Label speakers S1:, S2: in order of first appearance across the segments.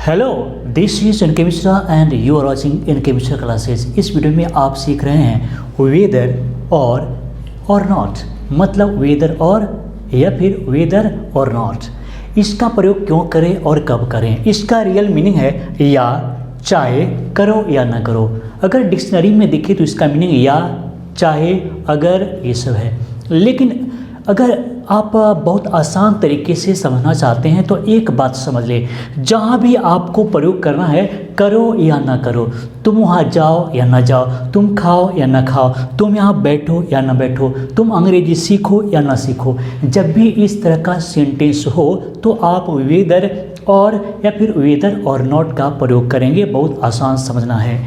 S1: Hello, this is N K Mishra and you are watching N K Mishra classes. इस video में आप सीख रहे हैं वेदर और नॉट, मतलब वेदर और या फिर वेदर और नॉट। इसका प्रयोग क्यों करें और कब करें। इसका रियल मीनिंग है या, चाहे, करो या ना करो। अगर डिक्शनरी में देखें तो इसका मीनिंग या, चाहे, अगर, ये सब है। लेकिन अगर आप बहुत आसान तरीके से समझना चाहते हैं तो एक बात समझ लें, जहाँ भी आपको प्रयोग करना है, करो या ना करो, तुम वहाँ जाओ या ना जाओ, तुम खाओ या ना खाओ, तुम यहाँ बैठो या ना बैठो, तुम अंग्रेजी सीखो या ना सीखो, जब भी इस तरह का सेंटेंस हो तो आप वेदर और या फिर वेदर और नॉट का प्रयोग करेंगे। बहुत आसान समझना है।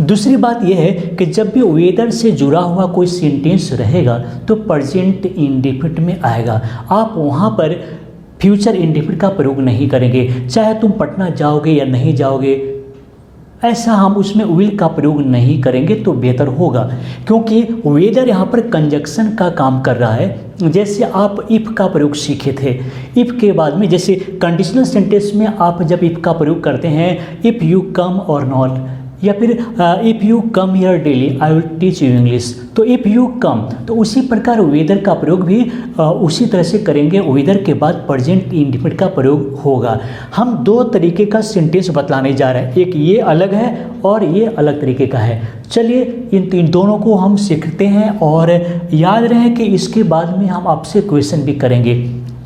S1: दूसरी बात यह है कि जब भी वेदर से जुड़ा हुआ कोई सेंटेंस रहेगा तो प्रेजेंट इंडेफिनिट में आएगा। आप वहाँ पर फ्यूचर इंडेफिनिट का प्रयोग नहीं करेंगे। चाहे तुम पटना जाओगे या नहीं जाओगे, ऐसा हम उसमें विल का प्रयोग नहीं करेंगे तो बेहतर होगा, क्योंकि वेदर यहाँ पर कंजक्शन का काम कर रहा है। जैसे आप इफ़ का प्रयोग सीखे थे, इफ़ के बाद में जैसे कंडीशनल सेंटेंस में आप जब इफ़ का प्रयोग करते हैं, इफ़ यू कम और नॉट, या फिर if you come here daily I will teach you English, तो इफ़ यू कम, तो उसी प्रकार वेदर का प्रयोग भी उसी तरह से करेंगे। वेदर के बाद प्रेजेंट इंडेफिनिट का प्रयोग होगा। हम दो तरीके का सेंटेंस बतलाने जा रहे हैं, एक ये अलग है और ये अलग तरीके का है। चलिए इन दोनों को हम सीखते हैं और याद रहे कि इसके बाद में हम आपसे क्वेश्चन भी करेंगे,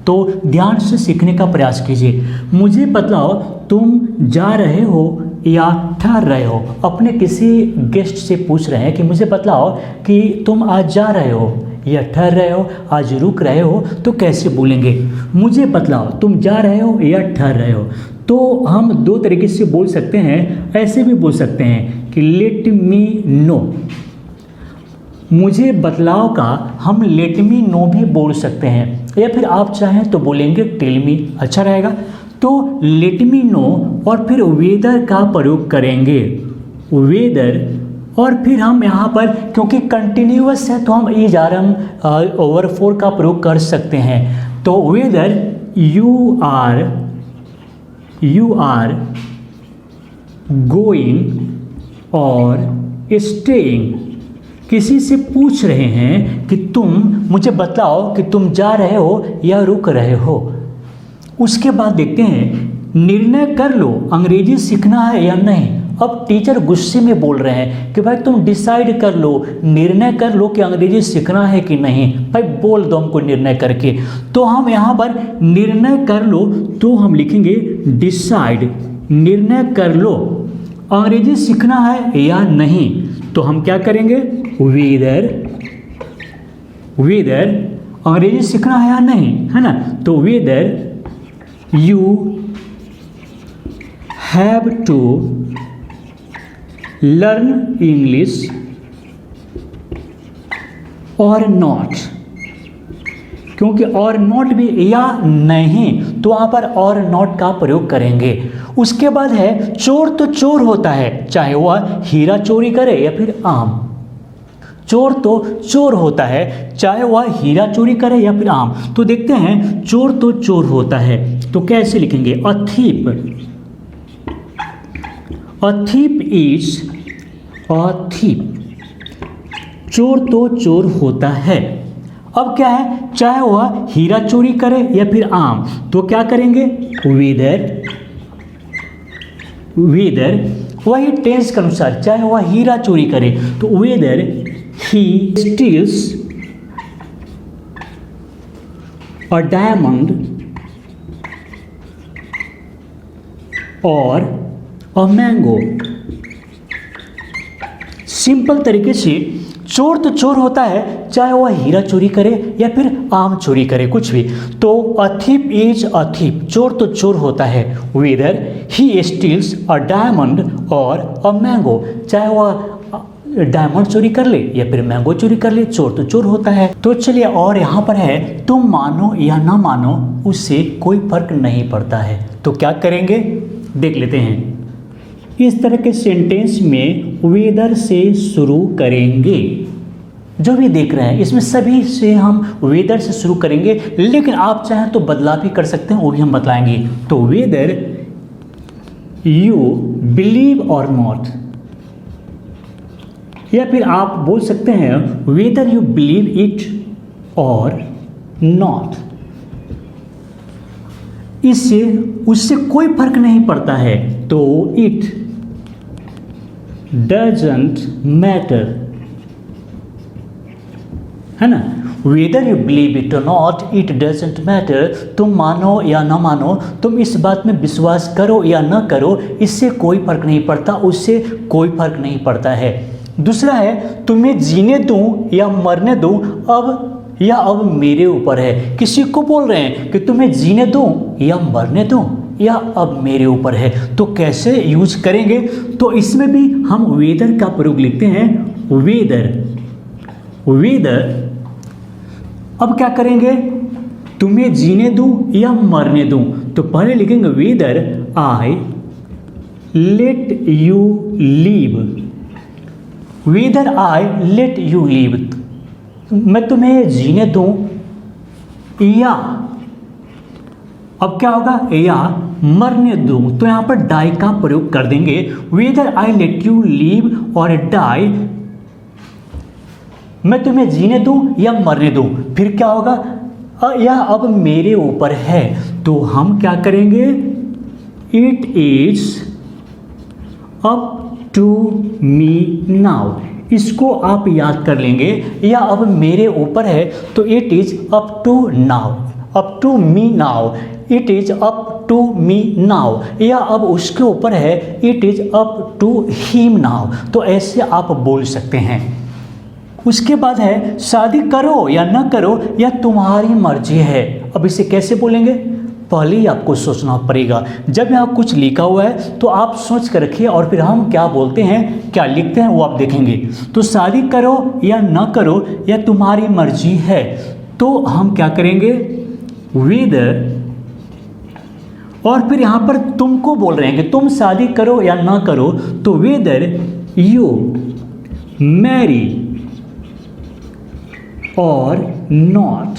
S1: तो ध्यान से सीखने का प्रयास कीजिए। मुझे बतलाओ, तुम जा रहे हो या ठहर रहे हो। अपने किसी गेस्ट से पूछ रहे हैं कि मुझे बतलाओ कि तुम आज जा रहे हो या ठहर रहे हो, आज रुक रहे हो, तो कैसे बोलेंगे। मुझे बतलाओ तुम जा रहे हो या ठहर रहे हो, तो हम दो तरीके से बोल सकते हैं। ऐसे भी बोल सकते हैं कि लेट मी नो। मुझे बतलाओ का हम लेट मी नो भी बोल सकते हैं, या फिर आप चाहें तो बोलेंगे टेल मी, अच्छा रहेगा। तो लेट मी नो और फिर वेदर का प्रयोग करेंगे, वेदर, और फिर हम यहाँ पर क्योंकि कंटिन्यूअस है तो हम इज आर एम ओवर 4 का प्रयोग कर सकते हैं। तो वेदर यू आर गोइंग और स्टेइंग। किसी से पूछ रहे हैं कि तुम मुझे बतलाओ कि तुम जा रहे हो या रुक रहे हो। उसके बाद देखते हैं, निर्णय कर लो अंग्रेजी सीखना है या नहीं। अब टीचर गुस्से में बोल रहे हैं कि भाई तुम डिसाइड कर लो, निर्णय कर लो कि अंग्रेजी सीखना है कि नहीं। भाई बोल दो हमको निर्णय करके। तो हम यहाँ पर निर्णय कर लो तो हम लिखेंगे डिसाइड, निर्णय कर लो अंग्रेजी सीखना है या नहीं। तो हम क्या करेंगे, वेदर अंग्रेजी सीखना है या नहीं, है ना। तो weather you have to learn English or not, क्योंकि और नॉट भी या नहीं, तो वहाँ पर और नॉट का प्रयोग करेंगे। उसके बाद है चोर तो चोर होता है, चाहे वह हीरा चोरी करे या फिर आम। चोर तो चोर होता है, चाहे वह हीरा चोरी करे या फिर आम। तो देखते हैं, चोर तो चोर होता है तो कैसे लिखेंगे, अ थीप इज अ थीप। चोर तो चोर होता है। अब क्या है, चाहे वह हीरा चोरी करे या फिर आम, तो क्या करेंगे, वेदर वही टेंस के अनुसार, चाहे वह हीरा चोरी करे तो whether he steals a diamond or a mango। Simple तरीके से चोर तो चोर होता है, चाहे वह हीरा चोरी करे या फिर आम चोरी करे, कुछ भी। तो a thief is a thief, चोर तो चोर होता है। Whether he steals a diamond or a mango, चाहे वह डायमंड चोरी कर ले या फिर मैंगो चोरी कर ले, चोर तो चोर होता है। तो चलिए, और यहाँ पर है तुम मानो या ना मानो उससे कोई फर्क नहीं पड़ता है। तो क्या करेंगे, देख लेते हैं। इस तरह के सेंटेंस में वेदर से शुरू करेंगे। जो भी देख रहे हैं इसमें सभी से हम वेदर से शुरू करेंगे, लेकिन आप चाहें तो बदलाव भी कर सकते हैं, वो भी हम बतलाएंगे। तो वेदर यू बिलीव और नॉट, या फिर आप बोल सकते हैं वेदर यू बिलीव इट और नॉट। इससे उससे कोई फर्क नहीं पड़ता है, तो इट डजंट मैटर, है ना। वेदर यू बिलीव इट और नॉट, इट डजंट मैटर। तुम मानो या ना मानो, तुम इस बात में विश्वास करो या ना करो, इससे कोई फर्क नहीं पड़ता, उससे कोई फर्क नहीं पड़ता है। दूसरा है तुम्हें जीने दूं या मरने दूं, अब मेरे ऊपर है। किसी को बोल रहे हैं कि तुम्हें जीने दूं या मरने दूं, या अब मेरे ऊपर है। तो कैसे यूज करेंगे, तो इसमें भी हम वेदर का प्रयोग लिखते हैं, वेदर। अब क्या करेंगे, तुम्हें जीने दूं या मरने दूं, तो पहले लिखेंगे whether I let you leave, whether I let you leave, मैं तुम्हें जीने दूं या, अब क्या होगा, या मरने दूं, तो यहां पर डाई का प्रयोग कर देंगे। Whether I let you leave और डाई, मैं तुम्हें जीने दूं या मरने दूं, फिर क्या होगा, या अब मेरे ऊपर है, तो हम क्या करेंगे, it is up to me now, इसको आप याद कर लेंगे। या अब मेरे ऊपर है तो it is up to now, up to me now, it is up to me now, या अब उसके ऊपर है it is up to him now, तो ऐसे आप बोल सकते हैं। उसके बाद है शादी करो या ना करो, या तुम्हारी मर्जी है। अब इसे कैसे बोलेंगे, पहले ही आपको सोचना पड़ेगा। जब यहाँ कुछ लिखा हुआ है तो आप सोच कर रखिए, और फिर हम क्या बोलते हैं, क्या लिखते हैं, वो आप देखेंगे। तो शादी करो या ना करो, या तुम्हारी मर्जी है, तो हम क्या करेंगे, वेदर, और फिर यहाँ पर तुमको बोल रहे हैं कि तुम शादी करो या ना करो, तो वेदर यू मैरी और नॉट,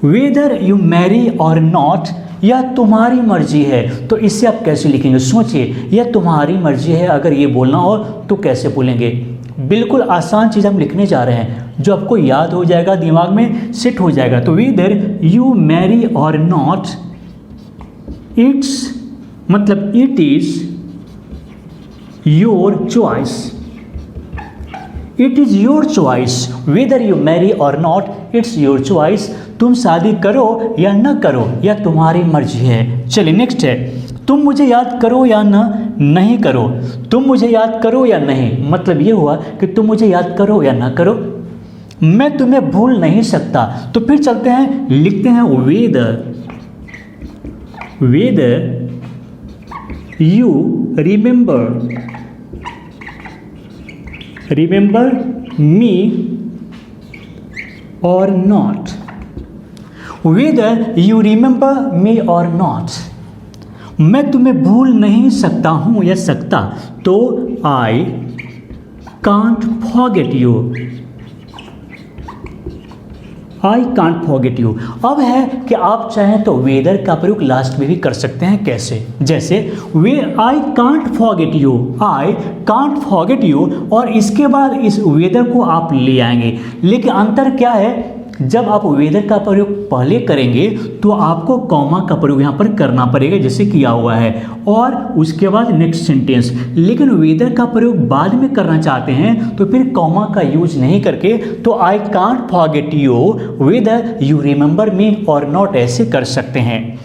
S1: वेदर यू मैरी और नॉट, या तुम्हारी मर्जी है, तो इससे आप कैसे लिखेंगे, सोचिए, या तुम्हारी मर्जी है अगर ये बोलना हो तो कैसे बोलेंगे। बिल्कुल आसान चीज़ हम लिखने जा रहे हैं, जो आपको याद हो जाएगा, दिमाग में सेट हो जाएगा। तो वेदर यू मैरी और नॉट, इट्स मतलब it is your choice, it is your choice, whether you Mary और नॉट, इट्स योर चॉइस, तुम शादी करो या न करो, या तुम्हारी मर्जी है। चलिए नेक्स्ट है, तुम मुझे याद करो या नहीं करो, तुम मुझे याद करो या नहीं, मतलब ये हुआ कि तुम मुझे याद करो या ना करो, मैं तुम्हें भूल नहीं सकता। तो फिर चलते हैं, लिखते हैं वेदर यू रिमेंबर मी और नॉट, वेदर यू रिमेंबर मी और नॉट, मैं तुम्हें भूल नहीं सकता हूं या सकता, तो I can't forget you, I can't forget you. अब है कि आप चाहें तो वेदर का प्रयोग लास्ट में भी कर सकते हैं। कैसे, जैसे I can't forget you, I can't forget you, और इसके बाद इस वेदर को आप ले आएंगे। लेकिन अंतर क्या है, जब आप वेदर का प्रयोग पहले करेंगे तो आपको कॉमा का प्रयोग यहाँ पर करना पड़ेगा, जैसे किया हुआ है, और उसके बाद नेक्स्ट सेंटेंस। लेकिन वेदर का प्रयोग बाद में करना चाहते हैं तो फिर कॉमा का यूज नहीं करके, तो I can't forget you, whether you remember मी और नॉट, ऐसे कर सकते हैं।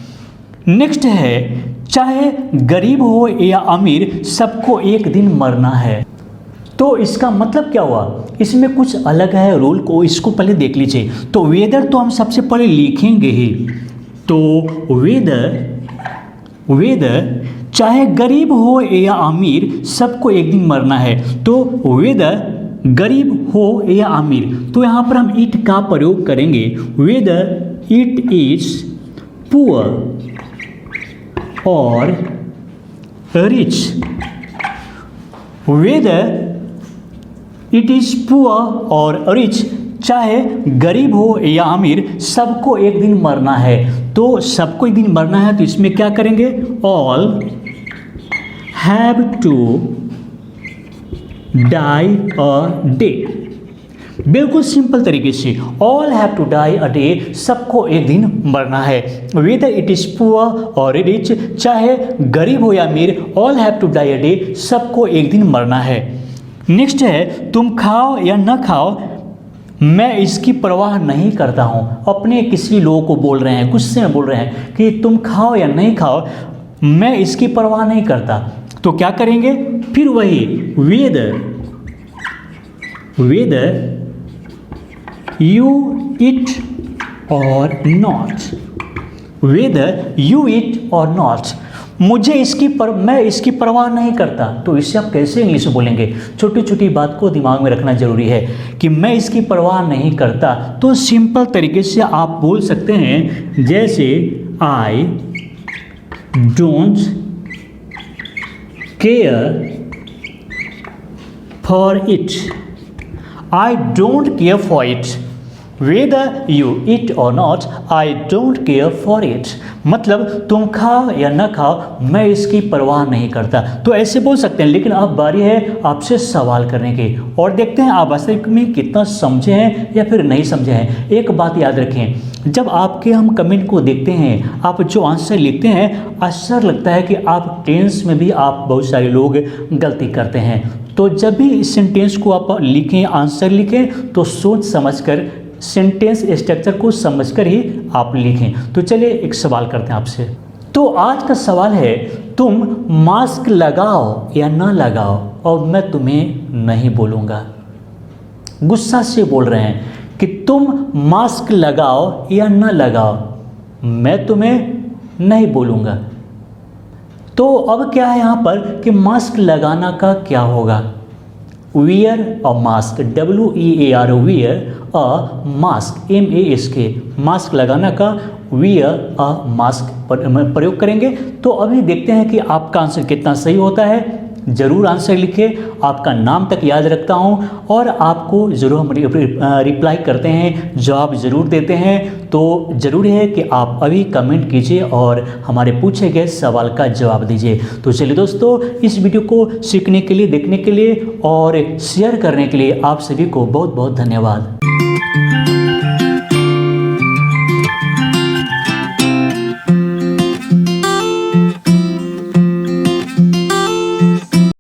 S1: नेक्स्ट है, चाहे गरीब हो या अमीर, सबको एक दिन मरना है। तो इसका मतलब क्या हुआ, इसमें कुछ अलग है रूल को, इसको पहले देख लीजिए। तो वेदर तो हम सबसे पहले लिखेंगे ही, तो वेदर चाहे गरीब हो या अमीर, सबको एक दिन मरना है। तो वेदर गरीब हो या अमीर, तो यहाँ पर हम इट का प्रयोग करेंगे, weather it is poor or rich, weather it is poor or rich, चाहे गरीब हो या अमीर, सबको एक दिन मरना है। तो सबको एक दिन मरना है, तो इसमें क्या करेंगे, all have to die a day. बिल्कुल सिंपल तरीके से, all have to die a day, सबको एक दिन मरना है। Whether it is poor or rich, चाहे गरीब हो या अमीर, all have to die a day, सबको एक दिन मरना है। नेक्स्ट है तुम खाओ या न खाओ, मैं इसकी परवाह नहीं करता हूँ। अपने किसी लोगों को बोल रहे हैं, गुस्से में बोल रहे हैं कि तुम खाओ या नहीं खाओ, मैं इसकी परवाह नहीं करता। तो क्या करेंगे, फिर वही weather you eat or not, whether you eat or not, मैं इसकी परवाह नहीं करता। तो इससे आप कैसे इंग्लिश में बोलेंगे? छोटी छोटी बात को दिमाग में रखना जरूरी है कि मैं इसकी परवाह नहीं करता। तो सिंपल तरीके से आप बोल सकते हैं, जैसे I don't care for it, I don't care for it, whether you eat or not, I don't care for it, मतलब तुम खाओ या ना खाओ, मैं इसकी परवाह नहीं करता। तो ऐसे बोल सकते हैं, लेकिन अब बारी है आपसे सवाल करने की और देखते हैं आप वास्तविक में कितना समझे हैं या फिर नहीं समझे हैं। एक बात याद रखें, जब आपके हम कमेंट को देखते हैं, आप जो आंसर लिखते हैं, अक्सर लगता है कि आप टेंस में भी आप बहुत सारे लोग गलती करते हैं। तो जब भी इस सेंटेंस को आप लिखें, आंसर लिखें, तो सोच समझकर सेंटेंस स्ट्रक्चर को समझकर ही आप लिखें। तो चलिए एक सवाल करते हैं आपसे। तो आज का सवाल है, तुम मास्क लगाओ या ना लगाओ और मैं तुम्हें नहीं बोलूँगा। गुस्सा से बोल रहे हैं कि तुम मास्क लगाओ या ना लगाओ, मैं तुम्हें नहीं बोलूँगा। तो अब क्या है यहाँ पर कि मास्क लगाना का क्या होगा? Wear a mask, WEAR, wear a mask, MASK, mask लगाना का वियर अ मास्क प्रयोग करेंगे। तो अभी देखते हैं कि आपका आंसर कितना सही होता है। ज़रूर आंसर लिखिए, आपका नाम तक याद रखता हूँ और आपको ज़रूर हम रिप्लाई करते हैं, जवाब ज़रूर देते हैं। तो ज़रूरी है कि आप अभी कमेंट कीजिए और हमारे पूछे गए सवाल का जवाब दीजिए। तो चलिए दोस्तों, इस वीडियो को सीखने के लिए, देखने के लिए और शेयर करने के लिए आप सभी को बहुत बहुत धन्यवाद।